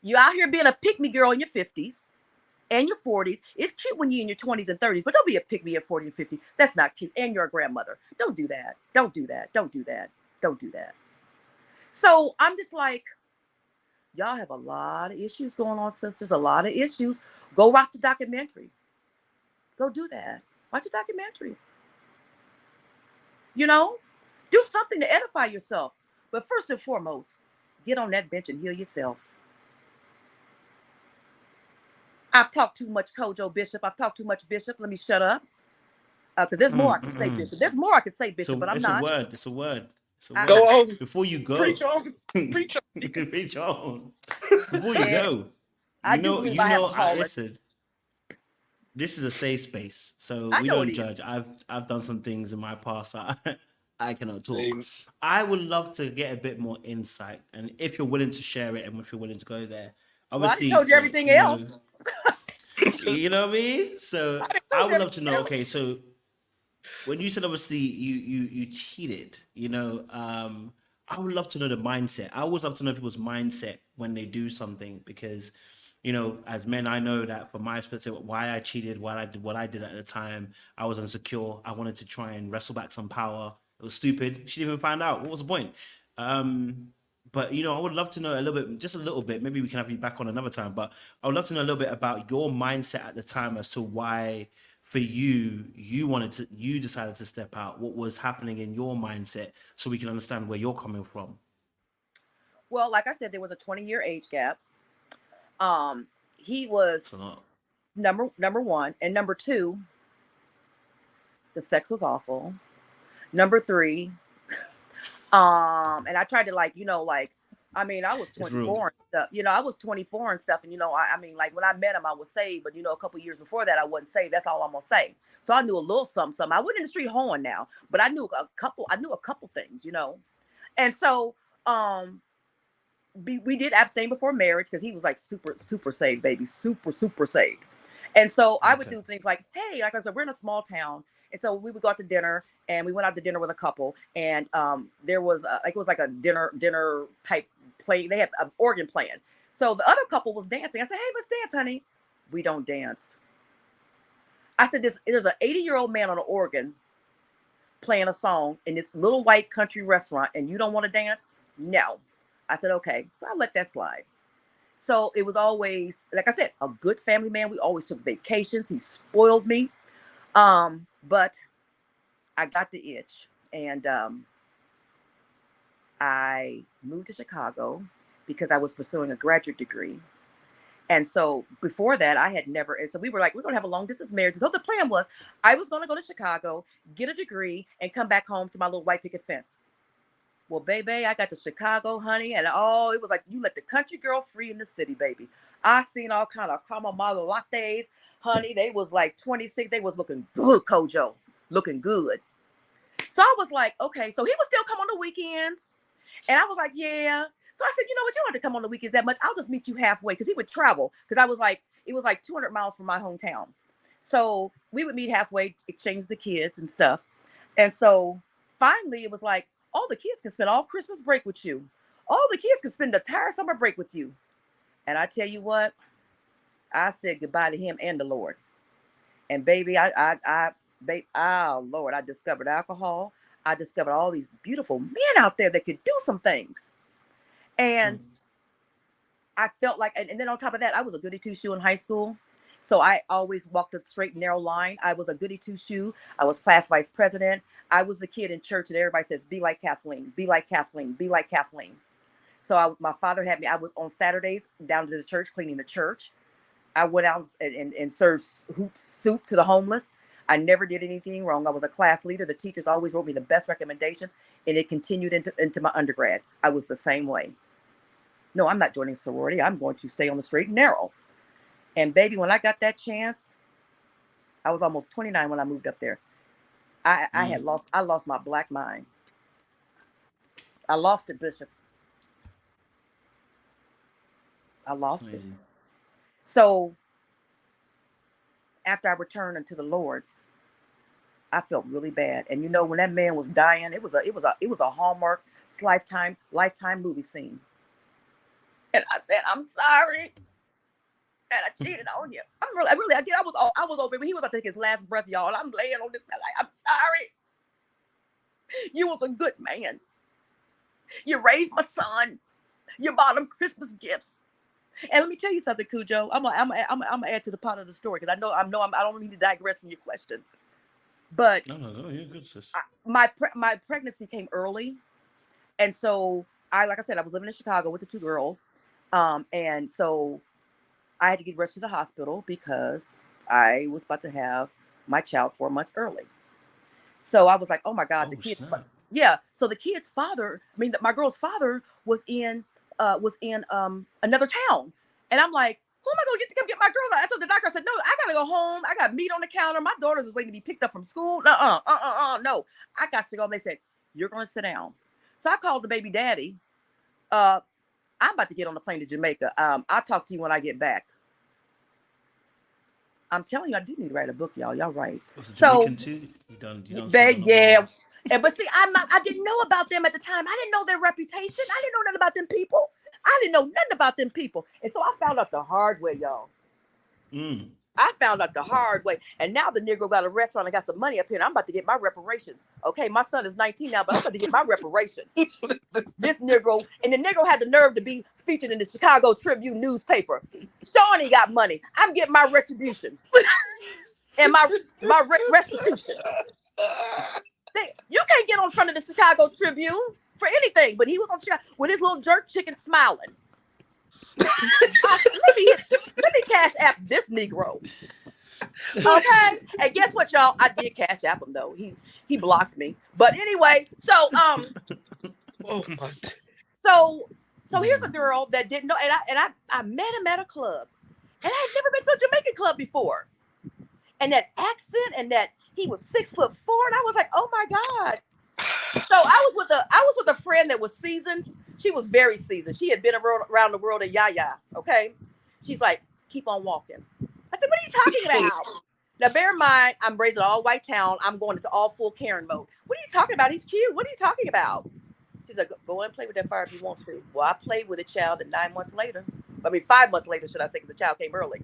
You out here being a pick me girl in your 50s and your 40s. It's cute when you're in your 20s and 30s, but don't be a pick me at 40 and 50. That's not cute. And you're a grandmother. Don't do that. Don't do that. Don't do that. Don't do that. So I'm just like, y'all have a lot of issues going on, sisters. A lot of issues. Go watch the documentary. Go do that. Watch a documentary. You know, do something to edify yourself. But first and foremost, get on that bench and heal yourself. I've talked too much, Kojo Bishop. I've talked too much, Bishop. Let me shut up. Because there's more I could say, Bishop. There's more I could say, Bishop, but I'm It's a not. word. It's a word. It's a I, word. Go on. Before you go, Preach on. Preach on. preach on. Before you yeah, go, I do believe I have a calling. listen. This is a safe space, so I we know it don't is. judge. I've done some things in my past. I cannot talk. Same. I would love to get a bit more insight, and if you're willing to share it, and if you're willing to go there, Well, I done obviously, told you everything else. you know what I mean. So I done I told you would love to everything know. else. Okay, so when you said obviously you cheated, I would love to know the mindset. I always love to know people's mindset when they do something because, as men, I know that from my perspective, why I cheated, why I did what I did at the time. I was insecure. I wanted to try and wrestle back some power. It was stupid. She didn't even find out. What was the point? But I would love to know a little bit, just a little bit. Maybe we can have you back on another time. But I would love to know a little bit about your mindset at the time as to why, for you, you decided to step out. What was happening in your mindset, so we can understand where you're coming from. Well, like I said, there was a 20-year age gap. He was It's a lot. number one, and number two, the sex was awful. Number three, and I tried to I mean, I was It's real. 24 and stuff. I was 24 and stuff, and I mean, like when I met him, I was saved, but a couple years before that, I wasn't saved. That's all I'm gonna say. So I knew a little something, something. I wasn't in the street hoeing now, but I knew a couple. I knew a couple things. And so, um, we did abstain before marriage because he was like super, super saved, baby, super, super saved. And so I would Okay. do things like, hey, like I said, we're in a small town. And so we would go out to dinner, and we went out to dinner with a couple. And there was it was like a dinner type play. They had an organ playing. So the other couple was dancing. I said, hey, let's dance, honey. We don't dance. I said, there's an 80-year-old man on an organ playing a song in this little white country restaurant, and you don't want to dance? No. I said, okay. So I let that slide. So it was always, like I said, a good family man. We always took vacations. He spoiled me. But I got the itch, and I moved to Chicago because I was pursuing a graduate degree. And so before that, I had never, and so we were like, we're going to have a long distance marriage. So the plan was I was going to go to Chicago, get a degree, and come back home to my little white picket fence. Well, baby, I got to Chicago, honey, and it was like you let the country girl free in the city, baby. I seen all kind of caramel lattes, honey. They was like 26. They was looking good, Kojo, looking good. So I was like, okay. So he would still come on the weekends, and I was like, yeah. So I said, you know what? You don't have to come on the weekends that much. I'll just meet you halfway because he would travel. Because I was like, it was like 200 miles from my hometown. So we would meet halfway, exchange the kids and stuff. And so finally, it was like, all the kids can spend all Christmas break with you. All the kids can spend the entire summer break with you. And I tell you what, I said goodbye to him and the Lord. And baby, oh Lord, I discovered alcohol. I discovered all these beautiful men out there that could do some things. And I felt like, and then on top of that, I was a goody two shoe in high school. So I always walked a straight and narrow line. I was a goody two shoe. I was class vice president. I was the kid in church that everybody says, be like Kathleen, be like Kathleen, be like Kathleen. So my father had me, I was on Saturdays down to the church, cleaning the church. I went out and served soup to the homeless. I never did anything wrong. I was a class leader. The teachers always wrote me the best recommendations, and it continued into my undergrad. I was the same way. No, I'm not joining sorority. I'm going to stay on the straight and narrow. And baby, when I got that chance, I was almost 29 when I moved up there. I lost my black mind. I lost it, Bishop. I It's lost it. amazing. So after I returned unto the Lord, I felt really bad. And when that man was dying, it was a Hallmark lifetime movie scene. And I said, I'm sorry. And I cheated on you. I did. I was over. He was about to take his last breath, y'all. And I'm laying on this man like, I'm sorry. You was a good man. You raised my son. You bought him Christmas gifts. And let me tell you something, Cujo. I'm gonna add to the part of the story because I don't need to digress from your question. But No, you're good, sis. my pregnancy came early, and so like I said, I was living in Chicago with the two girls, and so I had to get rushed to the hospital because I was about to have my child 4 months early. So I was like, oh my God, the Oh, kid's snap. yeah. So the kid's father, my girl's father was in another town. And I'm like, who am I gonna get to come get my girls? I told the doctor, I said, no, I gotta go home. I got meat on the counter. My daughter's waiting to be picked up from school. No. I got to go. They said, you're gonna sit down. So I called the baby daddy. I'm about to get on the plane to Jamaica. I'll talk to you when I get back. I'm telling you, I do need to write a book, y'all. Y'all right. Was it So, Jamaican too? You done yeah. But see, I didn't know about them at the time. I didn't know their reputation. I didn't know nothing about them people. I didn't know nothing about them people. And so I found out the hard way, y'all. I found out the hard way. And now the Negro got a restaurant and got some money up here. And I'm about to get my reparations. Okay, my son is 19 now, but I'm about to get my reparations. This Negro, and the Negro had the nerve to be featured in the Chicago Tribune newspaper. Shawnee got money. I'm getting my retribution. And my restitution. You can't get on front of the Chicago Tribune for anything, but he was on Chicago with his little jerk chicken smiling. Let me cash app this Negro. Okay, and guess what, y'all? I did cash app him though. He blocked me, but anyway. So oh my. So here's a girl that didn't know, and I met him at a club, and I had never been to a Jamaican club before, and that accent and that he was 6'4", and I was like, oh my God. So I was with a friend that was seasoned. She was very seasoned. She had been around the world at Yaya. Okay, she's like, keep on walking. I said, what are you talking about? Now bear in mind, I'm raised in all white town. I'm going into all full Karen mode. What are you talking about? He's cute. What are you talking about? She's like, go and play with that fire if you want to. Well, I played with a child, and 5 months later, should I say, because the child came early.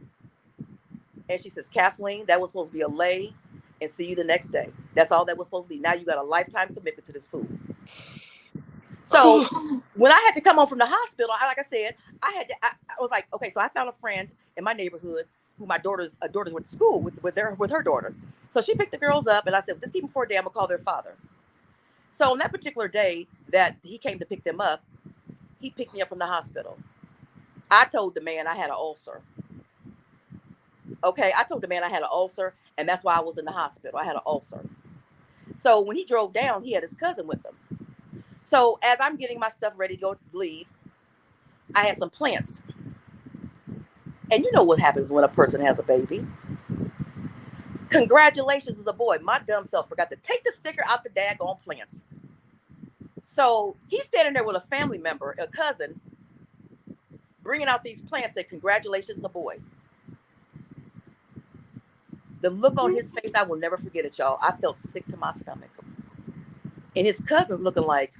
And she says, Kathleen, that was supposed to be a lay and see you the next day. That's all that was supposed to be. Now you got a lifetime commitment to this fool. So when I had to come home from the hospital, like I said, I was like, okay, so I found a friend in my neighborhood who my daughters went to school with her daughter. So she picked the girls up, and I said, just keep them for a day. I'm going to call their father. So on that particular day that he came to pick them up, he picked me up from the hospital. I told the man I had an ulcer. Okay, I told the man I had an ulcer, and that's why I was in the hospital. I had an ulcer. So when he drove down, he had his cousin with him. So as I'm getting my stuff ready to go leave, I had some plants. And you know what happens when a person has a baby. Congratulations as a boy. My dumb self forgot to take the sticker out the daggone plants. So he's standing there with a family member, a cousin, bringing out these plants, said, congratulations, a boy. The look on his face, I will never forget it, y'all. I felt sick to my stomach. And his cousin's looking like,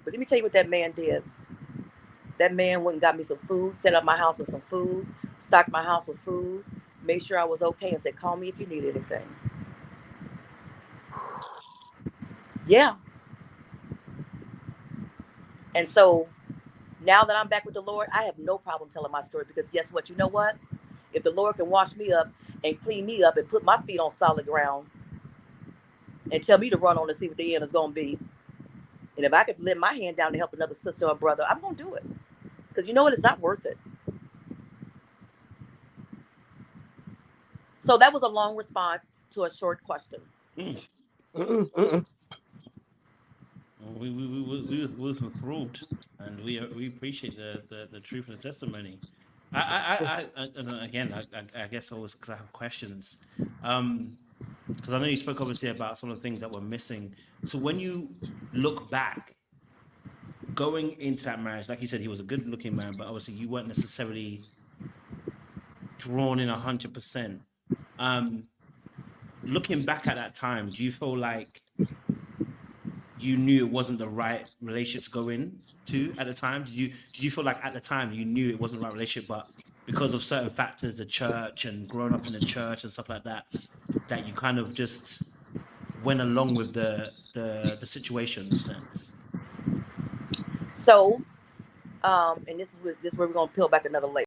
but let me tell you what that man did. That man went and got me some food, set up my house with some food, stocked my house with food, made sure I was okay, and said, call me if you need anything. Yeah. And so now that I'm back with the Lord, I have no problem telling my story, because guess what? You know what? If the Lord can wash me up and clean me up and put my feet on solid ground and tell me to run on and see what the end is going to be, and if I could lend my hand down to help another sister or brother, I'm going to do it. Because you know what? It's not worth it. So that was a long response to a short question. We was enthralled, and we appreciate the truth and the testimony. I guess always because I have questions. Because I know you spoke obviously about some of the things that were missing. So when you look back, going into that marriage, like you said, he was a good-looking man, but obviously you weren't necessarily drawn in 100%. Looking back at that time, do you feel like you knew it wasn't the right relationship to go into at the time? Did you feel like at the time you knew it wasn't the right relationship, but because of certain factors, the church and growing up in the church and stuff like that, that you kind of just went along with the situation in a sense? So, and this is where we're gonna peel back another layer.